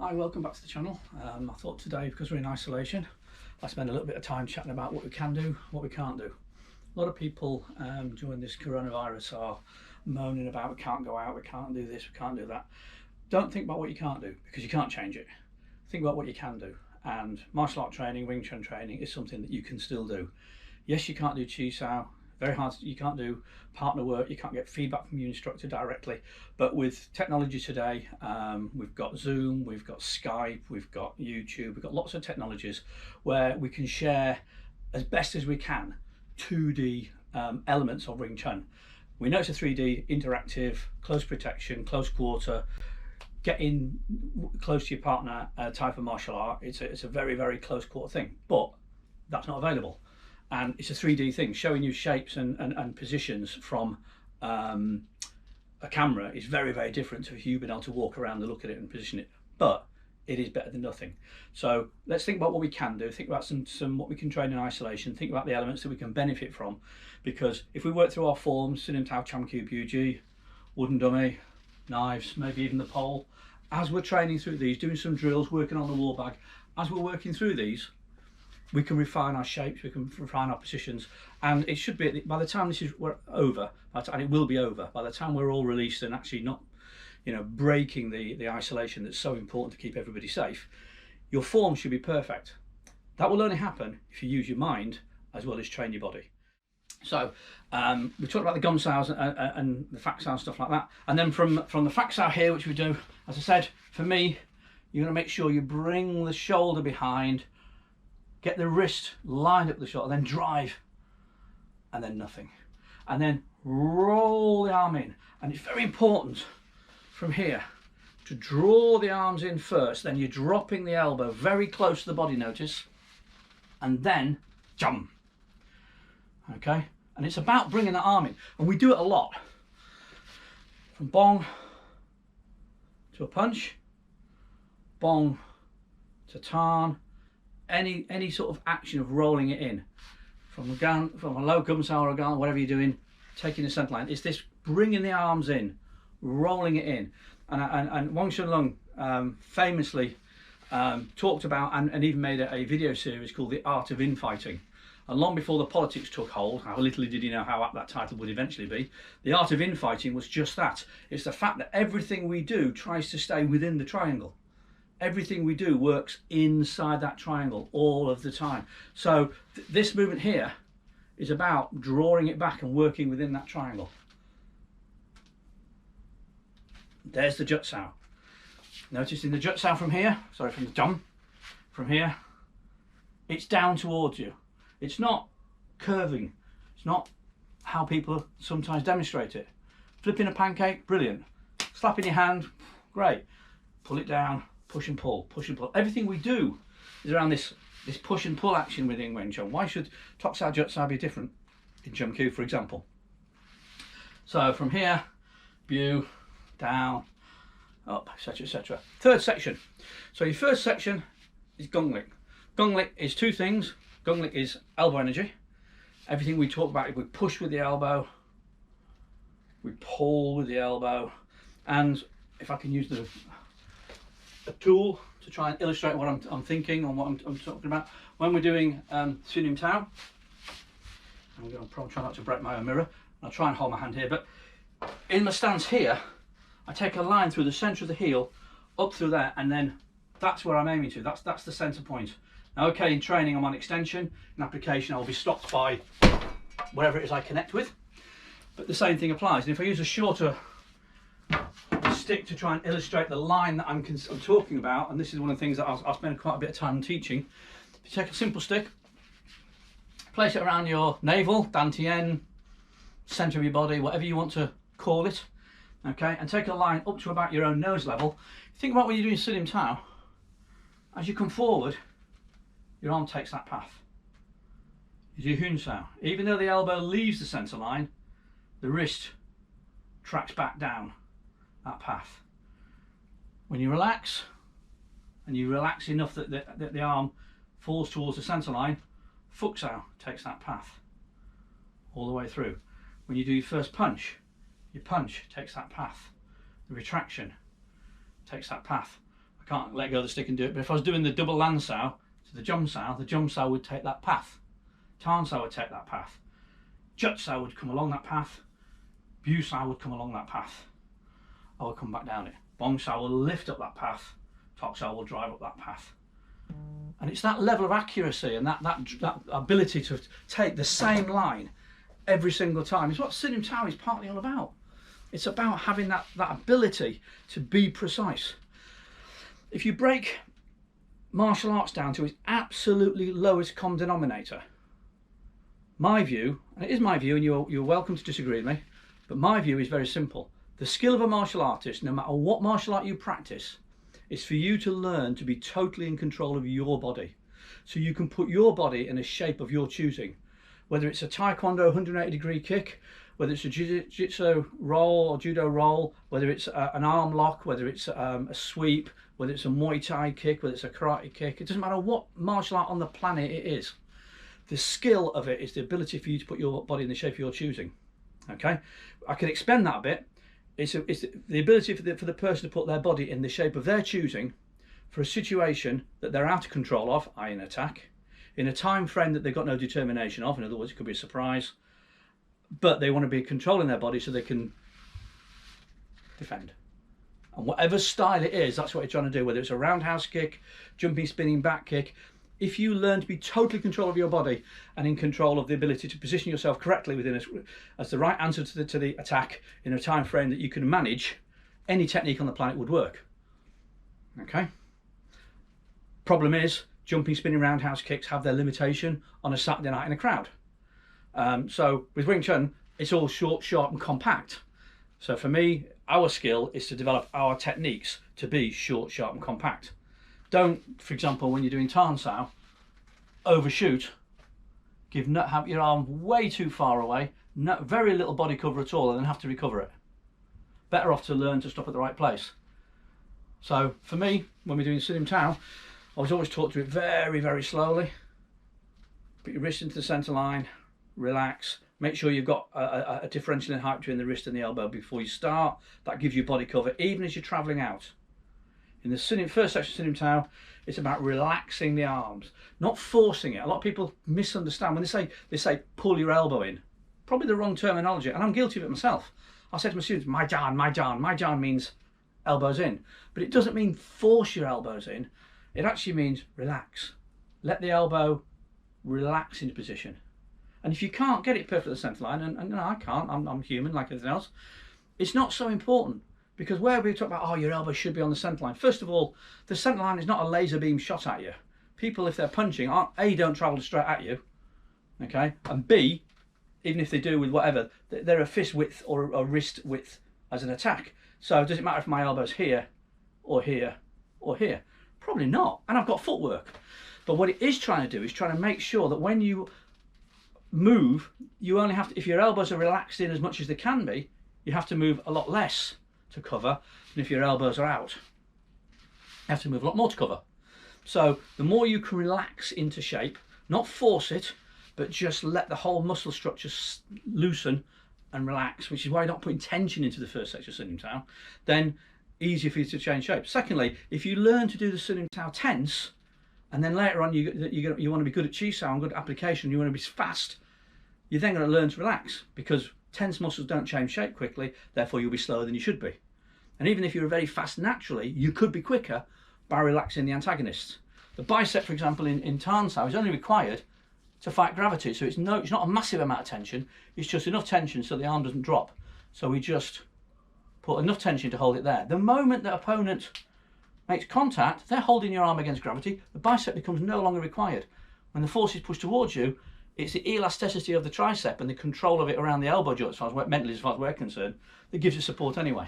Hi, welcome back to the channel. I thought today, because we're in isolation, I spend a little bit of time chatting about what we can do, what we can't do. A lot of people during this coronavirus are moaning about we can't go out, we can't do this, we can't do that. Don't think about what you can't do, because you can't change it. Think about what you can do. And martial art training, Wing Chun training is something that you can still do. Yes, you can't do Chi Sao, very hard, you can't do partner work, you can't get feedback from your instructor directly, but with technology today, we've got Zoom, we've got Skype, we've got YouTube, we've got lots of technologies where we can share as best as we can 2D elements of Wing Chun. We know it's a 3D interactive, close protection, close quarter, get in close to your partner type of martial art. It's a very, very close quarter thing, but that's not available. And it's a 3D thing, showing you shapes and positions from a camera is very, very different to you being able to walk around and look at it and position it. But it is better than nothing. So let's think about what we can do, think about some what we can train in isolation, think about the elements that we can benefit from. Because if we work through our forms, Sinim Tao, Cham Kyu, Buji, wooden dummy, knives, maybe even the pole, as we're training through these, doing some drills, working on the wall bag, as we're working through these, we can refine our shapes, we can refine our positions, and it should be, by the time this is over, and it will be over, by the time we're all released and actually not, breaking the isolation that's so important to keep everybody safe, your form should be perfect. That will only happen if you use your mind as well as train your body. So we talked about the gum sows and the fac sow, stuff like that, and then from the fac sow here, which we do, as I said, for me, you're going to make sure you bring the shoulder behind, get the wrist lined up with the shoulder, then drive, and then nothing. And then roll the arm in. And it's very important from here to draw the arms in first, then you're dropping the elbow very close to the body, notice, and then jump. Okay? And it's about bringing that arm in. And we do it a lot. From bong to a punch, bong to tarn, any sort of action of rolling it in from a low gum sow or a gun, whatever you're doing, taking the center line. It's this bringing the arms in, rolling it in, and Wang Shunlong famously talked about and even made a video series called The Art of Infighting. And long before the politics took hold, how little did he know how apt that title would eventually be, The Art of Infighting was just that. It's the fact that everything we do tries to stay within the triangle. Everything we do works inside that triangle all of the time. So this movement here is about drawing it back and working within that triangle. There's the jut sao. Notice in the jut sao from here, sorry, from the jump, from here, it's down towards you. It's not curving. It's not how people sometimes demonstrate it. Flipping a pancake, brilliant. Slapping your hand, great. Pull it down. Push and pull, push and pull. Everything we do is around this push and pull action within Wing Chun. Why should Tok Sao, Jut Sao be different in Chum Kyu, for example? So from here, view, down, up, etc, etc. Third section. So your first section is Gung Lick. Gung Lick is two things. Gung Lick is elbow energy. Everything we talk about, if we push with the elbow, we pull with the elbow, and if I can use a tool to try and illustrate what I'm thinking and what I'm talking about. When we're doing Sinim Tao, I'm going to probably try not to break my own mirror. I'll try and hold my hand here, but in my stance here, I take a line through the centre of the heel, up through there, and then that's where I'm aiming to. That's the centre point. Now, okay, in training I'm on extension. In application I'll be stopped by whatever it is I connect with. But the same thing applies. And if I use a shorter stick to try and illustrate the line that I'm talking about, and this is one of the things that I'll spend quite a bit of time teaching. If you take a simple stick, place it around your navel, dantian, centre of your body, whatever you want to call it, okay, and take a line up to about your own nose level. Think about when you're doing Sinim Tao. As you come forward, your arm takes that path. You do Hun Sao. Even though the elbow leaves the centre line, the wrist tracks back down that path. When you relax, and you relax enough that the arm falls towards the centre line, Fuk Sao takes that path all the way through. When you do your first punch, your punch takes that path. The retraction takes that path. I can't let go of the stick and do it. But if I was doing the double land sow to the jump sow would take that path. Tarn sow would take that path. Jut sow would come along that path. Bu sow would come along that path. I would come back down it. Bong sow will lift up that path. Tok sow will drive up that path. And it's that level of accuracy and that ability to take the same line every single time is what Sinim Tao is partly all about. It's about having that ability to be precise. If you break martial arts down to its absolutely lowest common denominator, my view, and it is my view and you're welcome to disagree with me, but my view is very simple. The skill of a martial artist, no matter what martial art you practice, is for you to learn to be totally in control of your body. So you can put your body in a shape of your choosing. Whether it's a Taekwondo 180-degree kick, whether it's a Jiu-Jitsu roll or Judo roll, whether it's an arm lock, whether it's a sweep, whether it's a Muay Thai kick, whether it's a karate kick, it doesn't matter what martial art on the planet it is. The skill of it is the ability for you to put your body in the shape of your choosing. Okay, I can expand that a bit. It's the ability for the person to put their body in the shape of their choosing for a situation that they're out of control of, i.e. an attack, in a time frame that they've got no determination of. In other words, it could be a surprise, but they want to be controlling their body so they can defend. And whatever style it is, that's what you're trying to do, whether it's a roundhouse kick, jumping, spinning back kick. If you learn to be totally in control of your body and in control of the ability to position yourself correctly within as the right answer to the attack in a time frame that you can manage, any technique on the planet would work. Okay. Problem is, jumping, spinning, roundhouse kicks have their limitation on a Saturday night in a crowd. So with Wing Chun, it's all short, sharp and compact. So for me, our skill is to develop our techniques to be short, sharp and compact. Don't, for example, when you're doing Tarn Sow, overshoot, have your arm way too far away, very little body cover at all, and then have to recover it. Better off to learn to stop at the right place. So for me, when we're doing Sinim Tao, I was always taught to do it very, very slowly. Put your wrist into the centre line, relax. Make sure you've got a differential in height between the wrist and the elbow before you start. That gives you body cover, even as you're travelling out. In the first section of Sinim Tao, it's about relaxing the arms, not forcing it. A lot of people misunderstand when they say pull your elbow in. Probably the wrong terminology, and I'm guilty of it myself. I say to my students, my jaan, my jaan. My jaan means elbows in, but it doesn't mean force your elbows in. It actually means relax. Let the elbow relax into position. And if you can't get it perfect at the centre line, and no, I can't, I'm human like everything else, it's not so important. Because where we talk about, oh, your elbow should be on the centre line. First of all, the centre line is not a laser beam shot at you. People, if they're punching, A, don't travel straight at you, okay? And B, even if they do with whatever, they're a fist width or a wrist width as an attack. So does it matter if my elbow's here or here or here? Probably not. And I've got footwork. But what it is trying to do is trying to make sure that when you move, you only have to, if your elbows are relaxed in as much as they can be, you have to move a lot less to cover than if your elbows are out. You have to move a lot more to cover. So the more you can relax into shape, not force it, but just let the whole muscle structure loosen and relax, which is why you're not putting tension into the first section of Sinim Tao, then easier for you to change shape. Secondly, if you learn to do the Sinim Tao tense, and then later on you want to be good at Chi Sao and good at application, you want to be fast, you're then going to learn to relax, because tense muscles don't change shape quickly, therefore you'll be slower than you should be. And even if you're very fast naturally, you could be quicker by relaxing the antagonists. The bicep, for example, in Tarn Sao is only required to fight gravity, so it's not a massive amount of tension, it's just enough tension so the arm doesn't drop. So we just put enough tension to hold it there. The moment the opponent makes contact, they're holding your arm against gravity, the bicep becomes no longer required. When the force is pushed towards you, it's the elasticity of the tricep and the control of it around the elbow joint, mentally as far as we're concerned, that gives it support anyway.